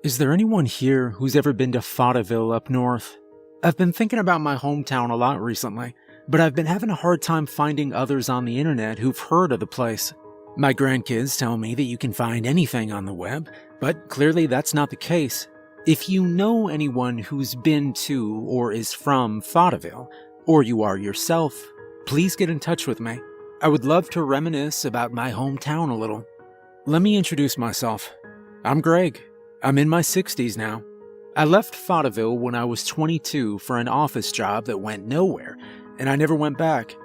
Is there anyone here who's ever been to Fautaville up north? I've been thinking about my hometown a lot recently, but I've been having a hard time finding others on the internet who've heard of the place. My grandkids tell me that you can find anything on the web, but clearly that's not the case. If you know anyone who's been to or is from Fautaville, or you are yourself, please get in touch with me. I would love to reminisce about my hometown a little. Let me introduce myself. I'm Greg. I'm in my 60s now. I left Fautaville when I was 22 for an office job that went nowhere, and I never went back.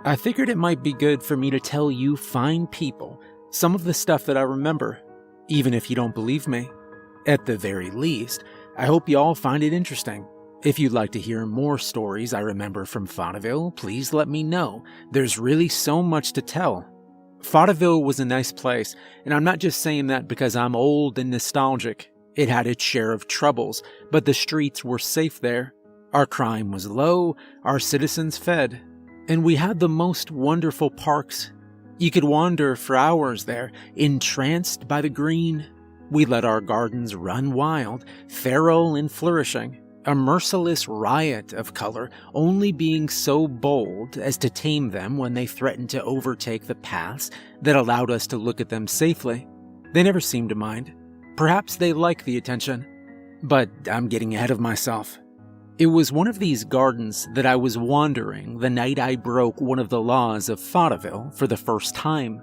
I figured it might be good for me to tell you fine people some of the stuff that I remember, even if you don't believe me. At the very least, I hope you all find it interesting. If you'd like to hear more stories I remember from Fautaville, please let me know. There's really so much to tell. Fautaville was a nice place, and I'm not just saying that because I'm old and nostalgic. It had its share of troubles, but the streets were safe there. Our crime was low, our citizens fed, and we had the most wonderful parks. You could wander for hours there, entranced by the green. We let our gardens run wild, feral and flourishing. A merciless riot of color, only being so bold as to tame them when they threatened to overtake the paths that allowed us to look at them safely. They never seemed to mind. Perhaps they liked the attention. But I'm getting ahead of myself. It was one of these gardens that I was wandering the night I broke one of the laws of Fautaville for the first time.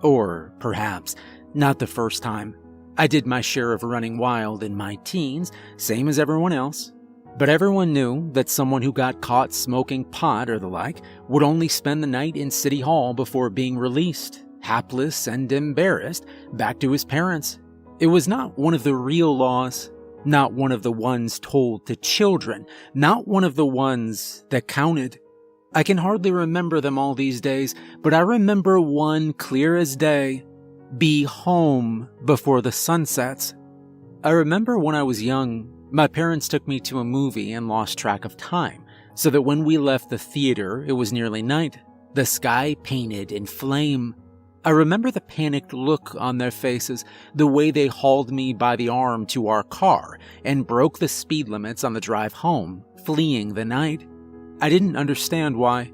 Or perhaps not the first time. I did my share of running wild in my teens, same as everyone else. But everyone knew that someone who got caught smoking pot or the like would only spend the night in City Hall before being released, hapless and embarrassed, back to his parents. It was not one of the real laws, not one of the ones told to children, not one of the ones that counted. I can hardly remember them all these days, but I remember one clear as day. Be home before the sun sets. I remember when I was young, my parents took me to a movie and lost track of time, so that when we left the theater, it was nearly night, the sky painted in flame. I remember the panicked look on their faces, the way they hauled me by the arm to our car and broke the speed limits on the drive home, fleeing the night. I didn't understand why.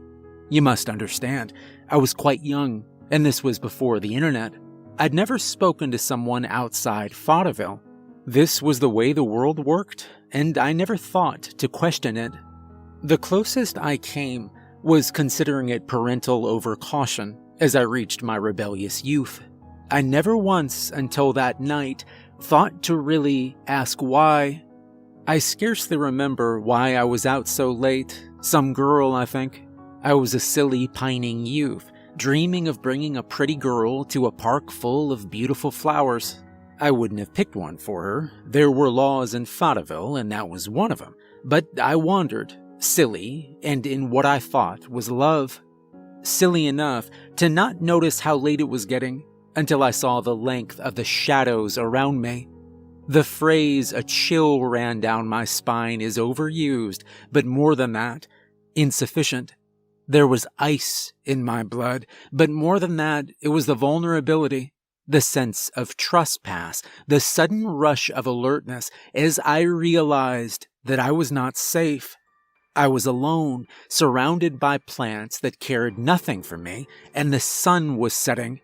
You must understand, I was quite young, and this was before the internet. I'd never spoken to someone outside Fautaville. This was the way the world worked, and I never thought to question it. The closest I came was considering it parental overcaution as I reached my rebellious youth. I never once, until that night, thought to really ask why. I scarcely remember why I was out so late. Some girl, I think. I was a silly, pining youth, dreaming of bringing a pretty girl to a park full of beautiful flowers. I wouldn't have picked one for her. There were laws in Fautaville, and that was one of them. But I wandered, silly, and in what I thought was love. Silly enough to not notice how late it was getting until I saw the length of the shadows around me. The phrase "a chill ran down my spine" is overused, but more than that, insufficient. There was ice in my blood, but more than that, it was the vulnerability. The sense of trespass, the sudden rush of alertness as I realized that I was not safe. I was alone, surrounded by plants that cared nothing for me, and the sun was setting.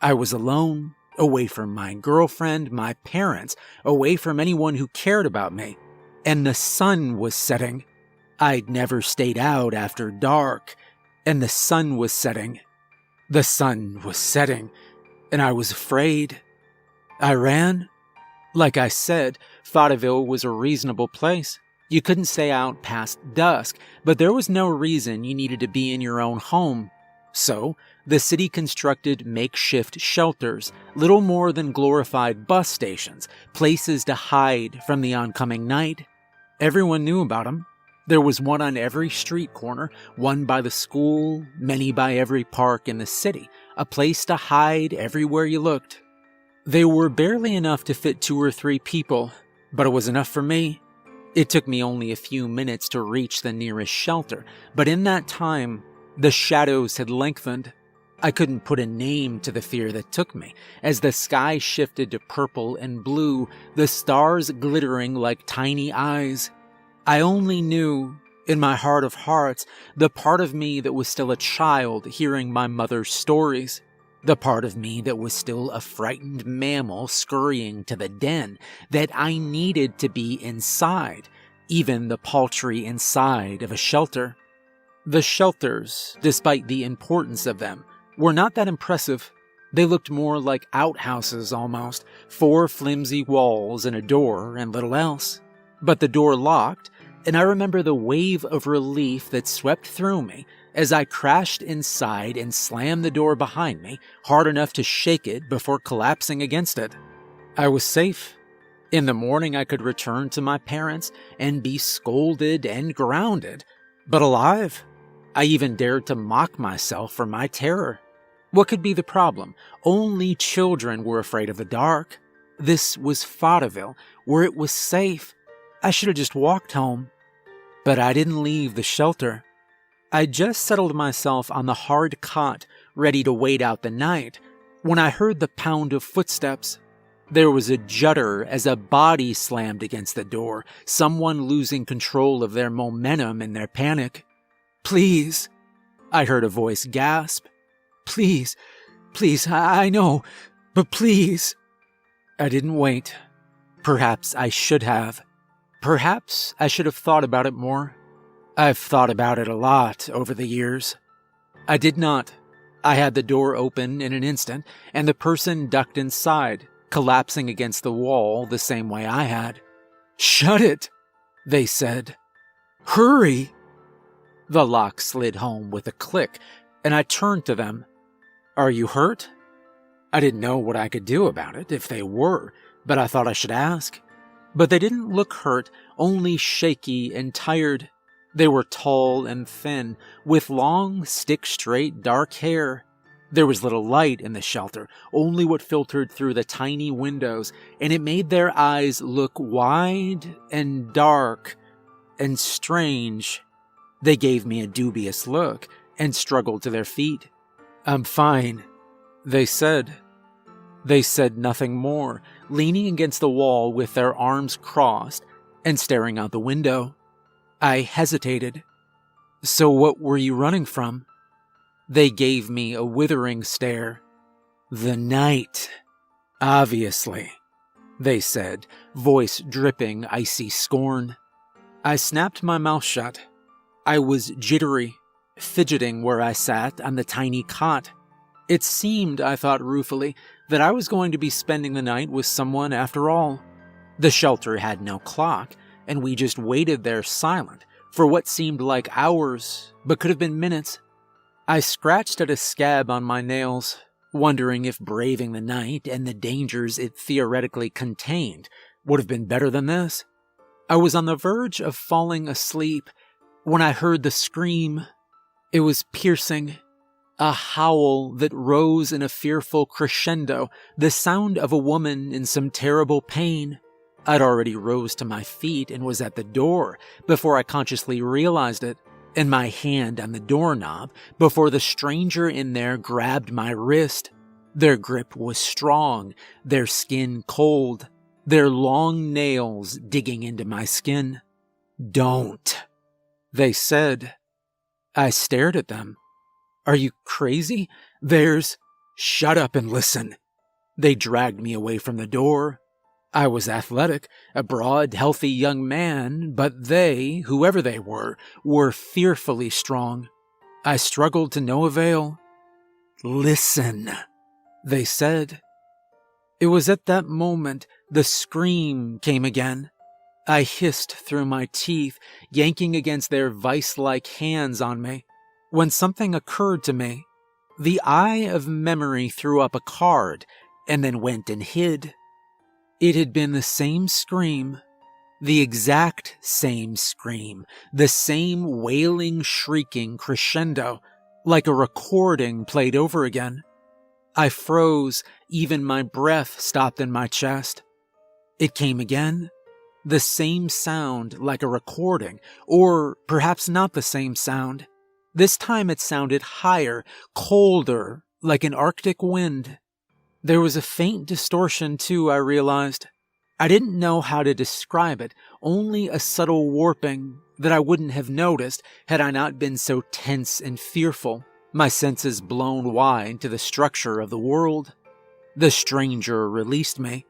I was alone, away from my girlfriend, my parents, away from anyone who cared about me, and the sun was setting. I'd never stayed out after dark, and the sun was setting. The sun was setting. And I was afraid. I ran. Like I said, Fautaville was a reasonable place. You couldn't stay out past dusk, but there was no reason you needed to be in your own home. So, the city constructed makeshift shelters, little more than glorified bus stations, places to hide from the oncoming night. Everyone knew about them. There was one on every street corner, one by the school, many by every park in the city, a place to hide everywhere you looked. They were barely enough to fit 2 or 3 people, but it was enough for me. It took me only a few minutes to reach the nearest shelter, but in that time, the shadows had lengthened. I couldn't put a name to the fear that took me, as the sky shifted to purple and blue, the stars glittering like tiny eyes. I only knew, in my heart of hearts, the part of me that was still a child hearing my mother's stories. The part of me that was still a frightened mammal scurrying to the den, that I needed to be inside, even the paltry inside of a shelter. The shelters, despite the importance of them, were not that impressive. They looked more like outhouses almost, 4 flimsy walls and a door and little else. But the door locked, and I remember the wave of relief that swept through me as I crashed inside and slammed the door behind me hard enough to shake it before collapsing against it. I was safe. In the morning I could return to my parents and be scolded and grounded, but alive. I even dared to mock myself for my terror. What could be the problem? Only children were afraid of the dark. This was Vaudeville, where it was safe. I should have just walked home. But I didn't leave the shelter. I just settled myself on the hard cot, ready to wait out the night, when I heard the pound of footsteps. There was a judder as a body slammed against the door, someone losing control of their momentum in their panic. "Please," I heard a voice gasp. "Please, please, I know, but please." I didn't wait. Perhaps I should have. Perhaps I should have thought about it more. I've thought about it a lot over the years. I did not. I had the door open in an instant, and the person ducked inside, collapsing against the wall the same way I had. "Shut it," they said. "Hurry." The lock slid home with a click, and I turned to them. "Are you hurt?" I didn't know what I could do about it if they were, but I thought I should ask. But they didn't look hurt, only shaky and tired. They were tall and thin, with long, stick-straight dark hair. There was little light in the shelter, only what filtered through the tiny windows, and it made their eyes look wide and dark and strange. They gave me a dubious look and struggled to their feet. "I'm fine," they said. They said nothing more, leaning against the wall with their arms crossed and staring out the window. I hesitated. "So what were you running from?" They gave me a withering stare. "The night, obviously," they said, voice dripping icy scorn. I snapped my mouth shut. I was jittery, fidgeting where I sat on the tiny cot. It seemed, I thought ruefully, that I was going to be spending the night with someone after all. The shelter had no clock, and we just waited there silent for what seemed like hours, but could have been minutes. I scratched at a scab on my nails, wondering if braving the night and the dangers it theoretically contained would have been better than this. I was on the verge of falling asleep when I heard the scream. It was piercing. A howl that rose in a fearful crescendo, the sound of a woman in some terrible pain. I'd already rose to my feet and was at the door before I consciously realized it, and my hand on the doorknob before the stranger in there grabbed my wrist. Their grip was strong, their skin cold, their long nails digging into my skin. "Don't," they said. I stared at them. "Are you crazy? Shut up and listen." They dragged me away from the door. I was athletic, a broad, healthy young man, but they, whoever they were fearfully strong. I struggled to no avail. "Listen," they said. It was at that moment the scream came again. I hissed through my teeth, yanking against their vice-like hands on me, when something occurred to me. The eye of memory threw up a card and then went and hid. It had been the same scream, the exact same scream, the same wailing, shrieking crescendo, like a recording played over again. I froze, even my breath stopped in my chest. It came again. The same sound, like a recording, or perhaps not the same sound. This time it sounded higher, colder, like an Arctic wind. There was a faint distortion, too, I realized. I didn't know how to describe it, only a subtle warping that I wouldn't have noticed had I not been so tense and fearful, my senses blown wide to the structure of the world. The stranger released me.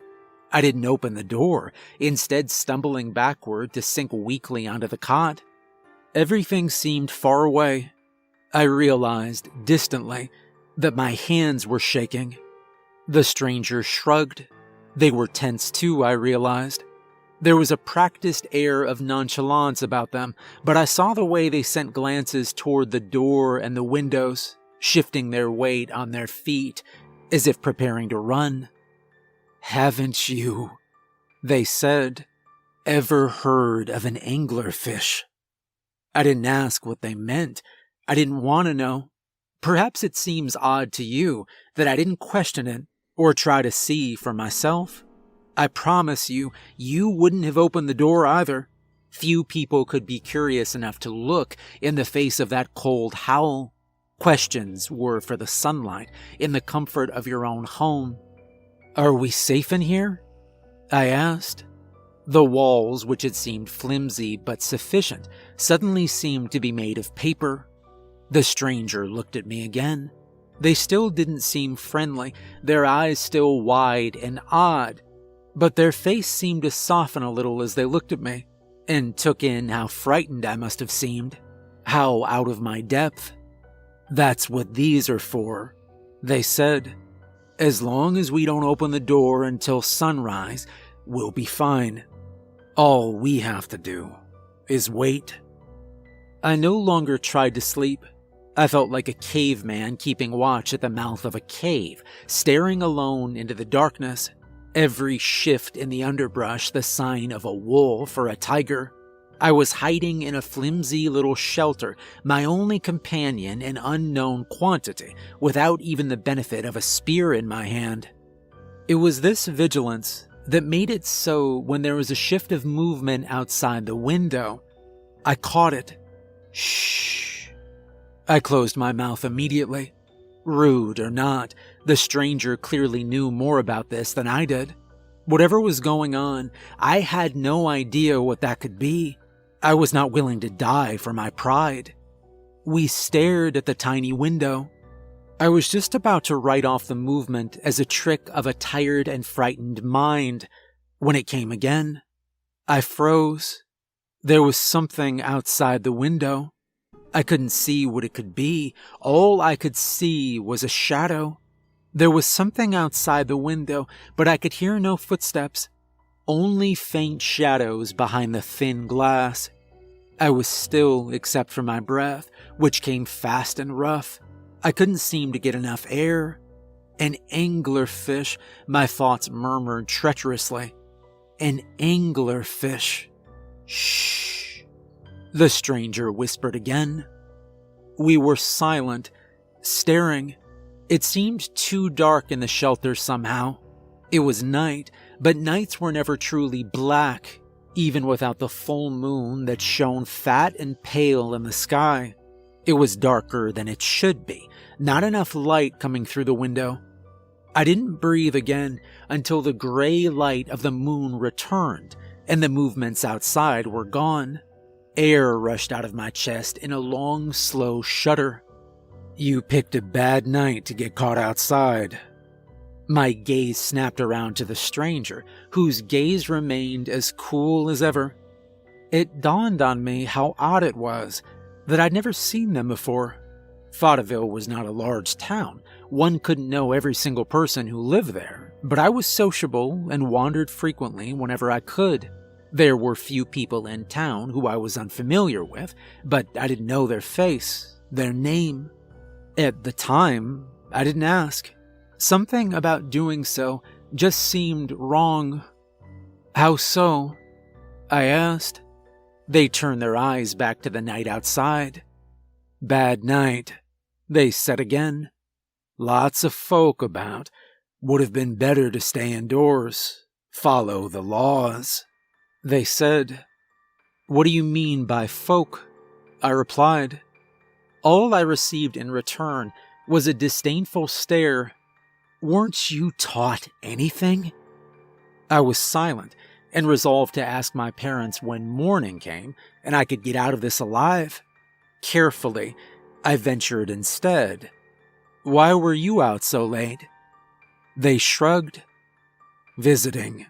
I didn't open the door, instead stumbling backward to sink weakly onto the cot. Everything seemed far away. I realized, distantly, that my hands were shaking. The stranger shrugged. They were tense too, I realized. There was a practiced air of nonchalance about them, but I saw the way they sent glances toward the door and the windows, shifting their weight on their feet, as if preparing to run. "Haven't you," they said, "ever heard of an anglerfish?" I didn't ask what they meant. I didn't want to know. Perhaps it seems odd to you that I didn't question it or try to see for myself. I promise you, you wouldn't have opened the door either. Few people could be curious enough to look in the face of that cold howl. Questions were for the sunlight, in the comfort of your own home. "Are we safe in here?" I asked. The walls, which had seemed flimsy but sufficient, suddenly seemed to be made of paper. The stranger looked at me again. They still didn't seem friendly, their eyes still wide and odd, but their face seemed to soften a little as they looked at me, and took in how frightened I must have seemed, how out of my depth. "That's what these are for," they said. "As long as we don't open the door until sunrise, we'll be fine. All we have to do is wait." I no longer tried to sleep. I felt like a caveman keeping watch at the mouth of a cave, staring alone into the darkness, every shift in the underbrush the sign of a wolf or a tiger. I was hiding in a flimsy little shelter, my only companion an unknown quantity, without even the benefit of a spear in my hand. It was this vigilance that made it so when there was a shift of movement outside the window, I caught it. "Shh." I closed my mouth immediately. Rude or not, the stranger clearly knew more about this than I did. Whatever was going on, I had no idea what that could be. I was not willing to die for my pride. We stared at the tiny window. I was just about to write off the movement as a trick of a tired and frightened mind when it came again. I froze. There was something outside the window. I couldn't see what it could be. All I could see was a shadow. There was something outside the window, but I could hear no footsteps. Only faint shadows behind the thin glass. I was still except for my breath, which came fast and rough. I couldn't seem to get enough air. An anglerfish, my thoughts murmured treacherously. An anglerfish. Shh. The stranger whispered again. We were silent, staring. It seemed too dark in the shelter somehow. It was night, but nights were never truly black, even without the full moon that shone fat and pale in the sky. It was darker than it should be, not enough light coming through the window. I didn't breathe again until the gray light of the moon returned and the movements outside were gone. Air rushed out of my chest in a long, slow shudder. "You picked a bad night to get caught outside." My gaze snapped around to the stranger, whose gaze remained as cool as ever. It dawned on me how odd it was that I'd never seen them before. Vaudeville was not a large town. One couldn't know every single person who lived there, but I was sociable and wandered frequently whenever I could. There were few people in town who I was unfamiliar with, but I didn't know their face, their name. At the time, I didn't ask. Something about doing so just seemed wrong. "How so?" I asked. They turned their eyes back to the night outside. "Bad night," they said again. "Lots of folk about. Would have been better to stay indoors. Follow the laws," they said. "What do you mean by folk?" I replied. All I received in return was a disdainful stare. "Weren't you taught anything?" I was silent and resolved to ask my parents when morning came and I could get out of this alive. Carefully, I ventured instead. "Why were you out so late?" They shrugged. "Visiting."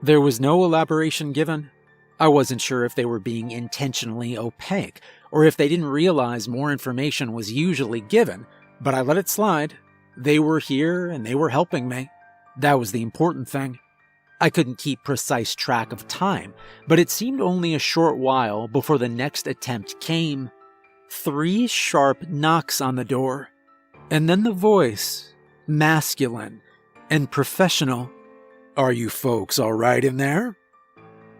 There was no elaboration given. I wasn't sure if they were being intentionally opaque or if they didn't realize more information was usually given, but I let it slide. They were here and they were helping me. That was the important thing. I couldn't keep precise track of time, but it seemed only a short while before the next attempt came. 3 sharp knocks on the door, and then the voice, masculine and professional. "Are you folks all right in there?"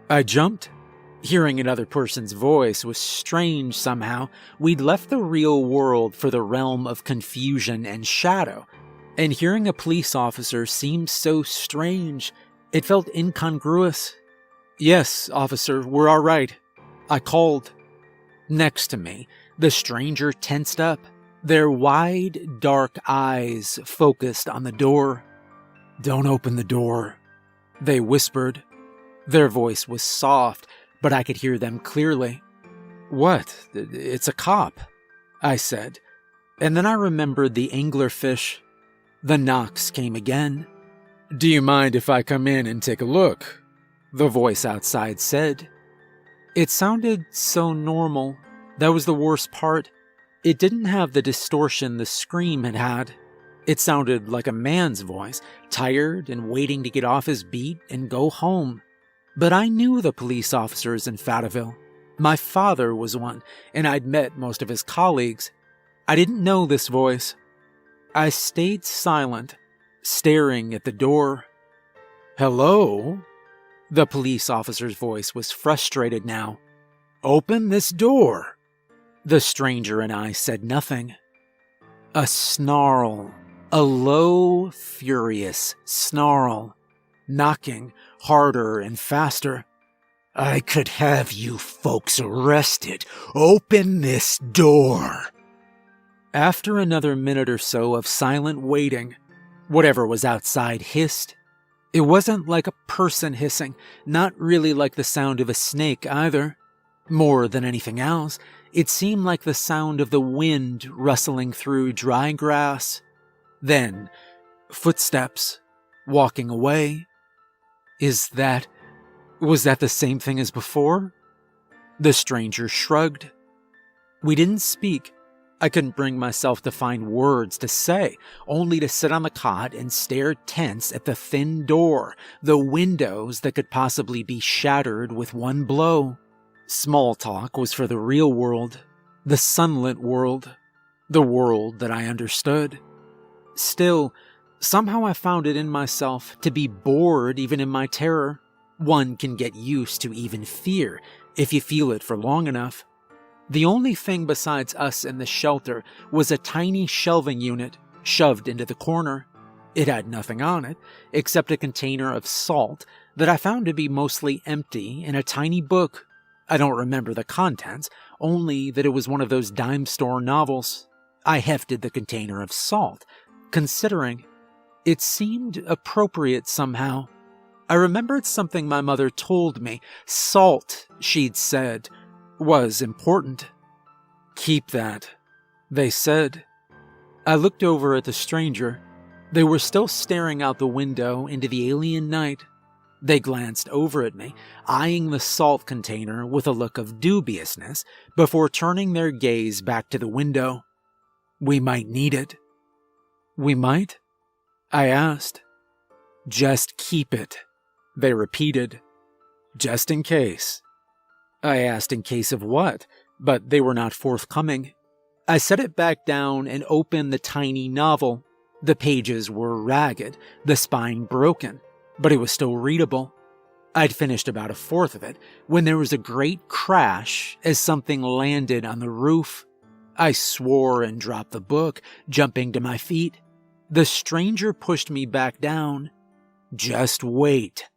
I jumped. Hearing another person's voice was strange somehow. We'd left the real world for the realm of confusion and shadow, and hearing a police officer seemed so strange. It felt incongruous. "Yes, officer, we're all right," I called. Next to me, the stranger tensed up, their wide, dark eyes focused on the door. "Don't open the door," they whispered. Their voice was soft, but I could hear them clearly. "What? It's a cop," I said. And then I remembered the anglerfish. The knocks came again. "Do you mind if I come in and take a look?" the voice outside said. It sounded so normal. That was the worst part. It didn't have the distortion the scream had had. It sounded like a man's voice, tired and waiting to get off his beat and go home. But I knew the police officers in Fattaville. My father was one, and I'd met most of his colleagues. I didn't know this voice. I stayed silent, staring at the door. "Hello?" The police officer's voice was frustrated now. "Open this door." The stranger and I said nothing. A snarl, a low, furious snarl, knocking harder and faster. "I could have you folks arrested. Open this door." After another minute or so of silent waiting, whatever was outside hissed. It wasn't like a person hissing, not really like the sound of a snake either. More than anything else, it seemed like the sound of the wind rustling through dry grass. Then, footsteps, walking away. Was that the same thing as before? The stranger shrugged. We didn't speak. I couldn't bring myself to find words to say, only to sit on the cot and stare tense at the thin door, the windows that could possibly be shattered with one blow. Small talk was for the real world, the sunlit world, the world that I understood. Still, somehow I found it in myself to be bored even in my terror. One can get used to even fear if you feel it for long enough. The only thing besides us in the shelter was a tiny shelving unit shoved into the corner. It had nothing on it except a container of salt that I found to be mostly empty and a tiny book. I don't remember the contents, only that it was one of those dime store novels. I hefted the container of salt, considering. It seemed appropriate somehow. I remembered something my mother told me. Salt, she'd said, was important. "Keep that," they said. I looked over at the stranger. They were still staring out the window into the alien night. They glanced over at me, eyeing the salt container with a look of dubiousness before turning their gaze back to the window. "We might need it." "We might?" I asked. "Just keep it," they repeated. "Just in case." I asked in case of what, but they were not forthcoming. I set it back down and opened the tiny novel. The pages were ragged, the spine broken, but it was still readable. I'd finished about a fourth of it when there was a great crash as something landed on the roof. I swore and dropped the book, jumping to my feet. The stranger pushed me back down. "Just wait,"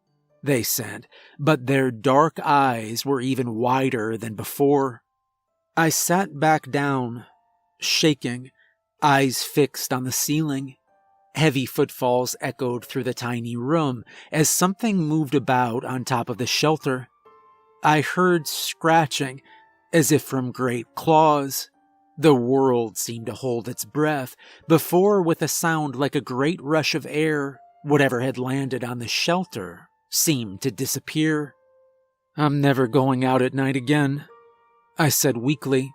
they said, but their dark eyes were even wider than before. I sat back down, shaking, eyes fixed on the ceiling. Heavy footfalls echoed through the tiny room as something moved about on top of the shelter. I heard scratching, as if from great claws. The world seemed to hold its breath before, with a sound like a great rush of air, whatever had landed on the shelter seemed to disappear. "I'm never going out at night again," I said weakly.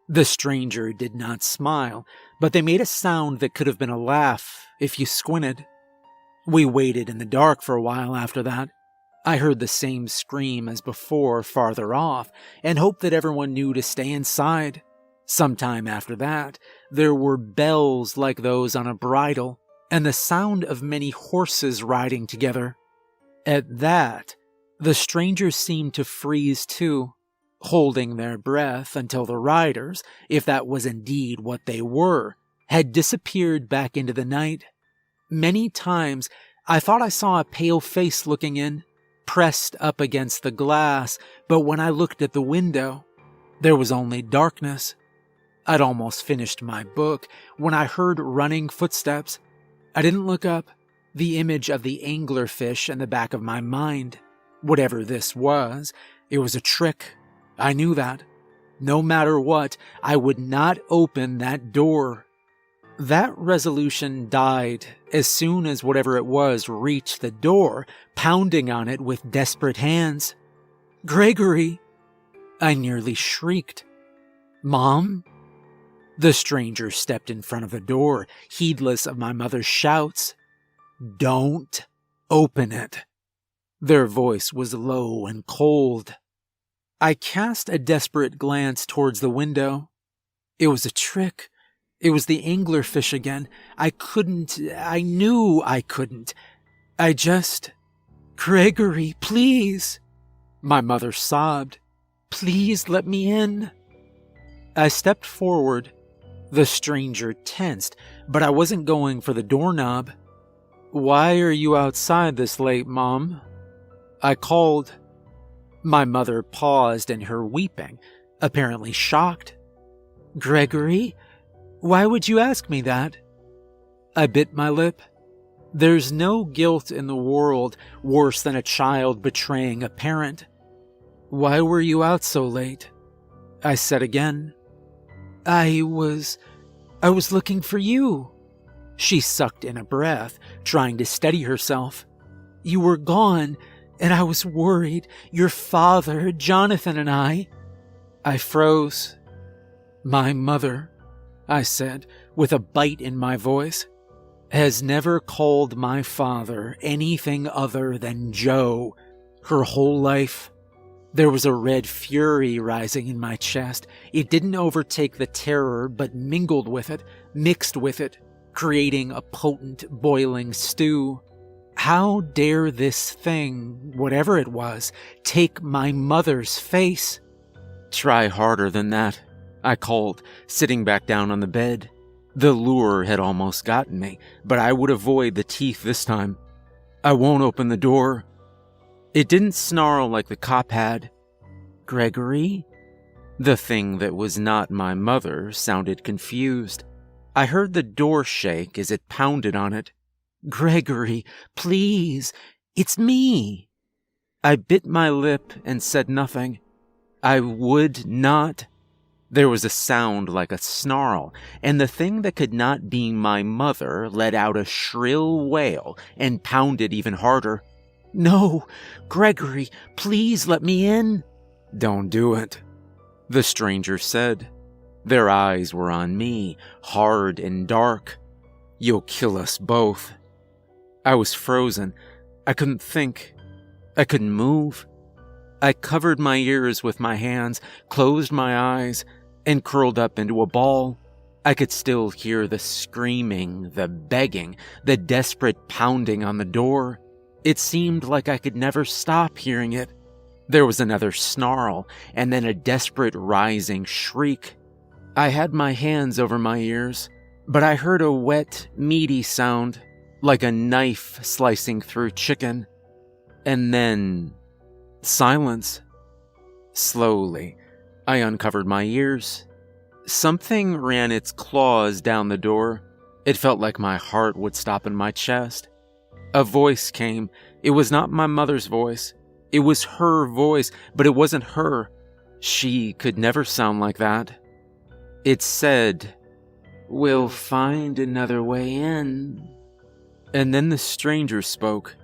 The stranger did not smile, but they made a sound that could have been a laugh if you squinted. We waited in the dark for a while after that. I heard the same scream as before farther off and hoped that everyone knew to stay inside. Sometime after that, there were bells like those on a bridle and the sound of many horses riding together. At that, the strangers seemed to freeze too, holding their breath until the riders, if that was indeed what they were, had disappeared back into the night. Many times, I thought I saw a pale face looking in, pressed up against the glass, but when I looked at the window, there was only darkness. I'd almost finished my book when I heard running footsteps. I didn't look up. The image of the anglerfish in the back of my mind. Whatever this was, it was a trick. I knew that. No matter what, I would not open that door. That resolution died as soon as whatever it was reached the door, pounding on it with desperate hands. "Gregory!" I nearly shrieked. "Mom?" The stranger stepped in front of the door, heedless of my mother's shouts. "Don't open it." Their voice was low and cold. I cast a desperate glance towards the window. It was a trick. It was the anglerfish again. I knew I couldn't. "Gregory, please!" My mother sobbed. "Please let me in." I stepped forward. The stranger tensed, but I wasn't going for the doorknob. "Why are you outside this late, Mom?" I called. My mother paused in her weeping, apparently shocked. "Gregory? Why would you ask me that?" I bit my lip. There's no guilt in the world worse than a child betraying a parent. "Why were you out so late?" I said again. I was looking for you." She sucked in a breath, trying to steady herself. "You were gone, and I was worried. Your father, Jonathan, and I." I froze. "My mother," I said, with a bite in my voice, "has never called my father anything other than Joe her whole life." There was a red fury rising in my chest. It didn't overtake the terror, but mingled with it, mixed with it, creating a potent, boiling stew. How dare this thing, whatever it was, take my mother's face? "Try harder than that," I called, sitting back down on the bed. The lure had almost gotten me, but I would avoid the teeth this time. "I won't open the door." It didn't snarl like the cop had. "Gregory?" The thing that was not my mother sounded confused. I heard the door shake as it pounded on it. "Gregory, please, it's me." I bit my lip and said nothing. I would not. There was a sound like a snarl, and the thing that could not be my mother let out a shrill wail and pounded even harder. "No, Gregory, please let me in." "Don't do it," the stranger said. Their eyes were on me, hard and dark. "You'll kill us both." I was frozen. I couldn't think. I couldn't move. I covered my ears with my hands, closed my eyes, and curled up into a ball. I could still hear the screaming, the begging, the desperate pounding on the door. It seemed like I could never stop hearing it. There was another snarl, and then a desperate rising shriek. I had my hands over my ears, but I heard a wet, meaty sound, like a knife slicing through chicken. And then silence. Slowly, I uncovered my ears. Something ran its claws down the door. It felt like my heart would stop in my chest. A voice came. It was not my mother's voice. It was her voice, but it wasn't her. She could never sound like that. It said, "We'll find another way in." And then the stranger spoke.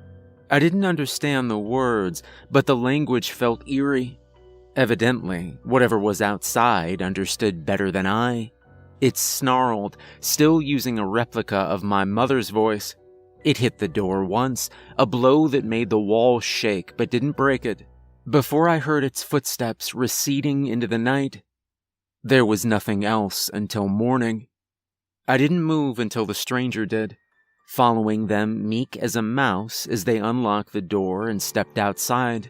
I didn't understand the words, but the language felt eerie. Evidently, whatever was outside understood better than I. It snarled, still using a replica of my mother's voice. It hit the door once, a blow that made the wall shake but didn't break it. Before I heard its footsteps receding into the night, there was nothing else until morning. I didn't move until the stranger did, following them meek as a mouse as they unlocked the door and stepped outside.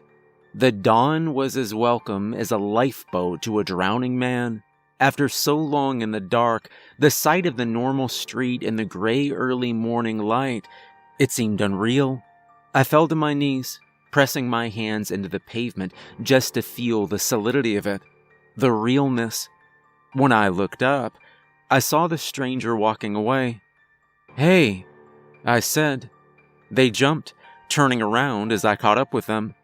The dawn was as welcome as a lifeboat to a drowning man. After so long in the dark, the sight of the normal street in the gray early morning light, it seemed unreal. I fell to my knees, pressing my hands into the pavement just to feel the solidity of it, the realness. When I looked up, I saw the stranger walking away. "Hey," I said. They jumped, turning around as I caught up with them.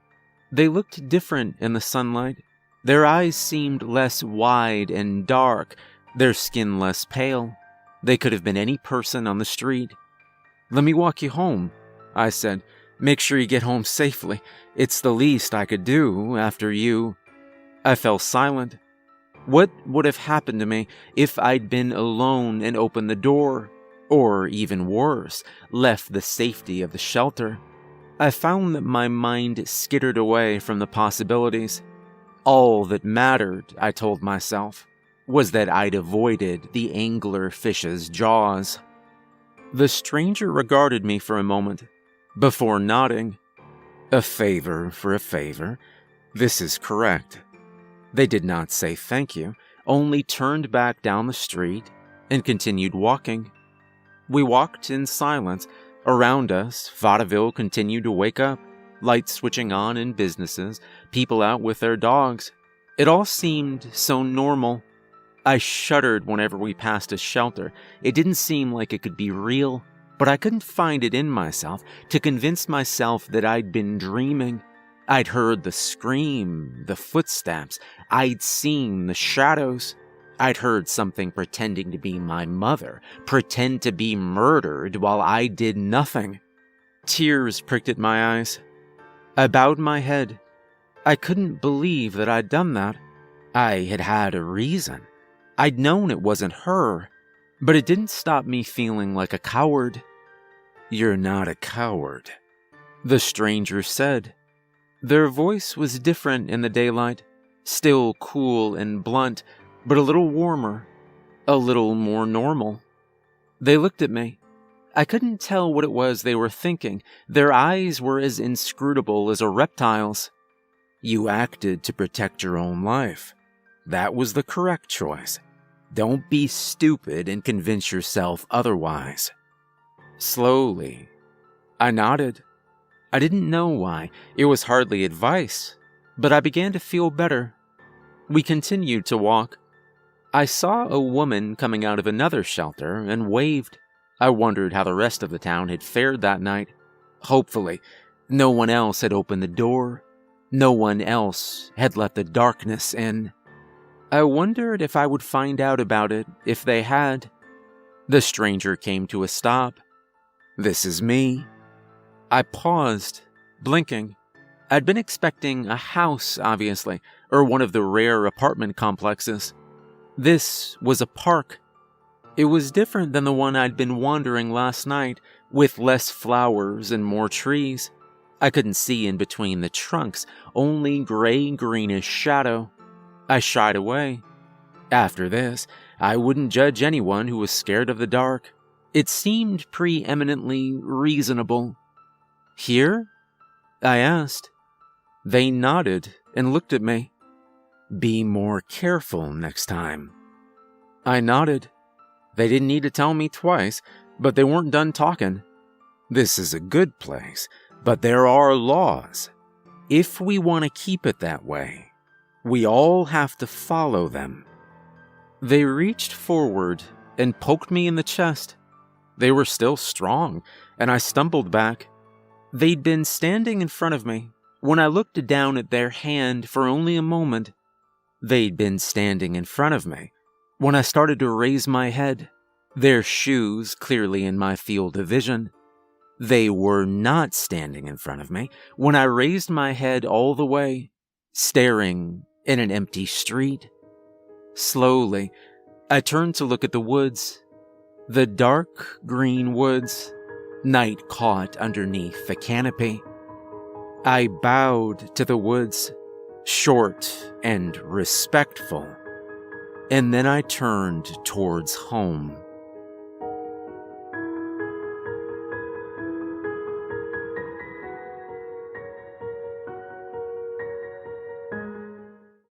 They looked different in the sunlight. Their eyes seemed less wide and dark, their skin less pale. They could have been any person on the street. "Let me walk you home," I said. "Make sure you get home safely. It's the least I could do after you." I fell silent. What would have happened to me if I'd been alone and opened the door? Or, even worse, left the safety of the shelter? I found that my mind skittered away from the possibilities. All that mattered, I told myself, was that I'd avoided the angler fish's jaws. The stranger regarded me for a moment, before nodding. "A favor for a favor. This is correct." They did not say thank you, only turned back down the street and continued walking. We walked in silence. Around us, vaudeville continued to wake up, lights switching on in businesses, people out with their dogs. It all seemed so normal. I shuddered whenever we passed a shelter. It didn't seem like it could be real, but I couldn't find it in myself to convince myself that I'd been dreaming. I'd heard the scream, the footsteps. I'd seen the shadows. I'd heard something pretending to be my mother, pretend to be murdered while I did nothing. Tears pricked at my eyes. I bowed my head. I couldn't believe that I'd done that. I had had a reason. I'd known it wasn't her, but it didn't stop me feeling like a coward. "You're not a coward," the stranger said. Their voice was different in the daylight, still cool and blunt, but a little warmer, a little more normal. They looked at me. I couldn't tell what it was they were thinking. Their eyes were as inscrutable as a reptile's. "You acted to protect your own life. That was the correct choice. Don't be stupid and convince yourself otherwise." Slowly, I nodded. I didn't know why. It was hardly advice, but I began to feel better. We continued to walk. I saw a woman coming out of another shelter and waved. I wondered how the rest of the town had fared that night. Hopefully, no one else had opened the door. No one else had let the darkness in. I wondered if I would find out about it if they had. The stranger came to a stop. "This is me." I paused, blinking. I'd been expecting a house, obviously, or one of the rare apartment complexes. This was a park. It was different than the one I'd been wandering last night, with less flowers and more trees. I couldn't see in between the trunks, only gray-greenish shadow. I shied away. After this, I wouldn't judge anyone who was scared of the dark. It seemed preeminently reasonable. "Here?" I asked. They nodded and looked at me. "Be more careful next time." I nodded. They didn't need to tell me twice, but they weren't done talking. "This is a good place, but there are laws. If we want to keep it that way, we all have to follow them." They reached forward and poked me in the chest. They were still strong, and I stumbled back. They'd been standing in front of me. When I looked down at their hand for only a moment, they'd been standing in front of me. When I started to raise my head, their shoes clearly in my field of vision, they were not standing in front of me. When I raised my head all the way, staring in an empty street, slowly, I turned to look at the woods. The dark green woods, night caught underneath a canopy. I bowed to the woods, short and respectful, and then I turned towards home.